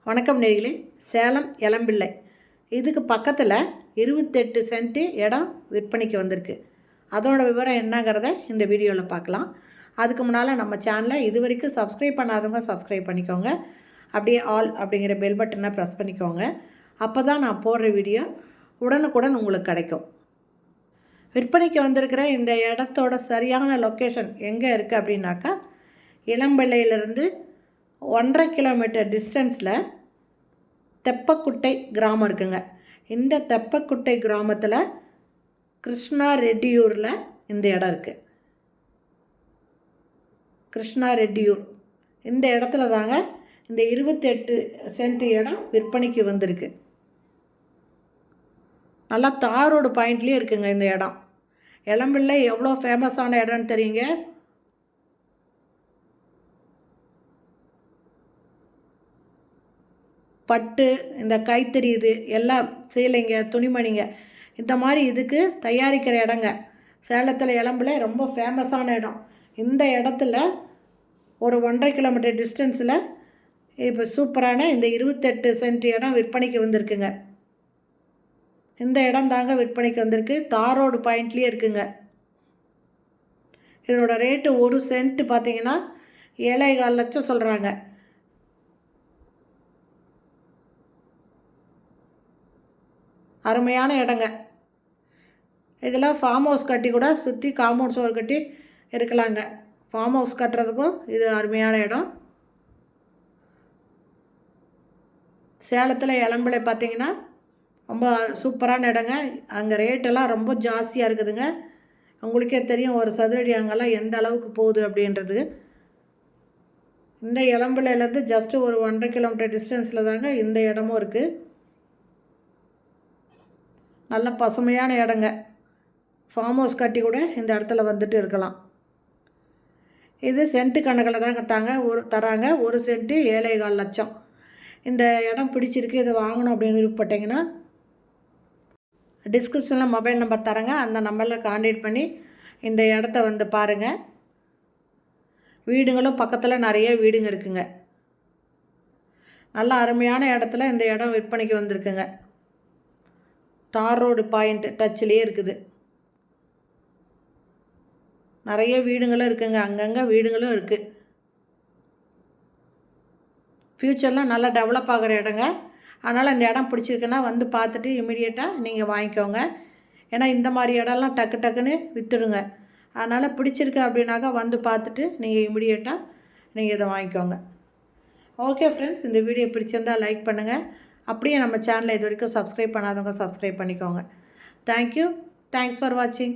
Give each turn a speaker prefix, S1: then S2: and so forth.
S1: வணக்கம் நேயர்களே. சேலம் எலம்பிள்ளை இதுக்கு பக்கத்தில் 28 சென்ட் இடம் விற்பனைக்கு வந்திருக்கு. அதோட விவரம் என்னங்கிறத இந்த வீடியோவில் பார்க்கலாம். அதுக்கு முன்னால் நம்ம சேனலை இது வரைக்கும் சப்ஸ்கிரைப் பண்ணாதவங்க சப்ஸ்கிரைப் பண்ணிக்கோங்க. அப்படியே ஆல் அப்படிங்கிற பெல் பட்டனை ப்ரெஸ் பண்ணிக்கோங்க. அப்போ தான் நான் போடுற வீடியோ உடனுக்குடன் உங்களுக்கு கிடைக்கும். விற்பனைக்கு வந்திருக்கிற இந்த இடத்தோட சரியான லொக்கேஷன் எங்கே இருக்குது அப்படின்னாக்கா, இளம்பிள்ளையிலேருந்து 1.5 கிலோமீட்டர் டிஸ்டன்ஸில் தெப்பக்குட்டை கிராமம் இருக்குங்க. இந்த தெப்பக்குட்டை கிராமத்தில் கிருஷ்ணா ரெட்டியூரில் இந்த இடம் இருக்குது. கிருஷ்ணா ரெட்டியூர் இந்த இடத்துல தாங்க இந்த 28 சென்ட் இடம் விற்பனைக்கு வந்திருக்கு. நல்லா தாரோடு பாயிண்ட்லேயே இருக்குங்க இந்த இடம். இளம்பிள்ளை எவ்வளோ ஃபேமஸான இடம்னு தெரியுங்க. பட்டு, இந்த கைத்தறி, இது எல்லாம் சேலைங்க, துணிமணிங்க, இந்த மாதிரி இதுக்கு தயாரிக்கிற இடங்க. சேலத்தில் இளம்பிள்ளை ரொம்ப ஃபேமஸான இடம். இந்த இடத்துல ஒரு 1.5 கிலோமீட்டர் டிஸ்டன்ஸில் இப்போ சூப்பரான இந்த 28 சென்ட் இடம் விற்பனைக்கு வந்திருக்குங்க. இந்த இடம் தாங்க விற்பனைக்கு வந்திருக்கு. தாரோடு பாயிண்ட்லேயே இருக்குங்க. இதோட ரேட்டு 1 சென்ட் பார்த்திங்கன்னா 7.25 லட்சம் சொல்கிறாங்க. அருமையான இடங்க. இதெல்லாம் ஃபார்ம் ஹவுஸ் கட்டி கூட சுற்றி காம்பவுண்ட் சுவர் கட்டி இருக்கலாங்க. ஃபார்ம் ஹவுஸ் கட்டுறதுக்கும் இது அருமையான இடம். சேலத்தில் இளம்பிள்ளை பார்த்திங்கன்னா ரொம்ப சூப்பரான இடங்க. அங்கே ரேட்டெல்லாம் ரொம்ப ஜாஸ்தியாக இருக்குதுங்க. உங்களுக்கே தெரியும் ஒரு சதுரடி அங்கெல்லாம் எந்த அளவுக்கு போகுது அப்படின்றது. இந்த இளம்பிள்ளையிலேருந்து ஜஸ்ட்டு ஒரு 1.5 கிலோமீட்டர் டிஸ்டன்ஸில் தாங்க இந்த இடமும் இருக்குது. நல்ல பசுமையான இடங்க. ஃபார்ம் ஹவுஸ் கட்டி கூட இந்த இடத்துல வந்துட்டு இருக்கலாம். இது சென்ட்டு கணக்கில் தாங்க தராங்க. 1 சென்ட்டு 7.25 லட்சம். இந்த இடம் பிடிச்சிருக்கு, இதை வாங்கணும் அப்படின்னு விருப்பப்பட்டீங்கன்னா டிஸ்கிரிப்ஷனில் மொபைல் நம்பர் தரேங்க. அந்த நம்பரில் கான்டாக்ட் பண்ணி இந்த இடத்த வந்து பாருங்கள். வீடுங்களும் பக்கத்தில் நிறைய வீடுங்க இருக்குங்க. நல்ல அருமையான இடத்துல இந்த இடம் விற்பனைக்கு வந்திருக்குங்க. தார் ரோடு பாயிண்ட் டச்சிலே இருக்குது. நிறைய வீடுங்களும் இருக்குங்க. அங்கங்கே வீடுங்களும் இருக்குது. ஃப்யூச்சரில் நல்லா டெவலப் ஆகிற இடங்க. அதனால் இந்த இடம் பிடிச்சிருக்குன்னா வந்து பார்த்துட்டு இமீடியட்டாக நீங்கள் வாங்கிக்கோங்க. ஏன்னா இந்த மாதிரி இடம்லாம் டக்கு டக்குன்னு விற்றுடுங்க. அதனால் பிடிச்சிருக்கு அப்படின்னாக்கா வந்து பார்த்துட்டு நீங்கள் இமீடியட்டாக நீங்கள் இதை வாங்கிக்கோங்க. ஓகே ஃப்ரெண்ட்ஸ், இந்த வீடியோ பிடிச்சிருந்தால் லைக் பண்ணுங்கள். அப்படியே நம்ம சேனலை இது வரைக்கும் சப்ஸ்கிரைப் பண்ணாதவங்க சப்ஸ்கிரைப் பண்ணிக்கோங்க. தேங்க்யூ. தேங்க்ஸ் ஃபார் வாட்சிங்.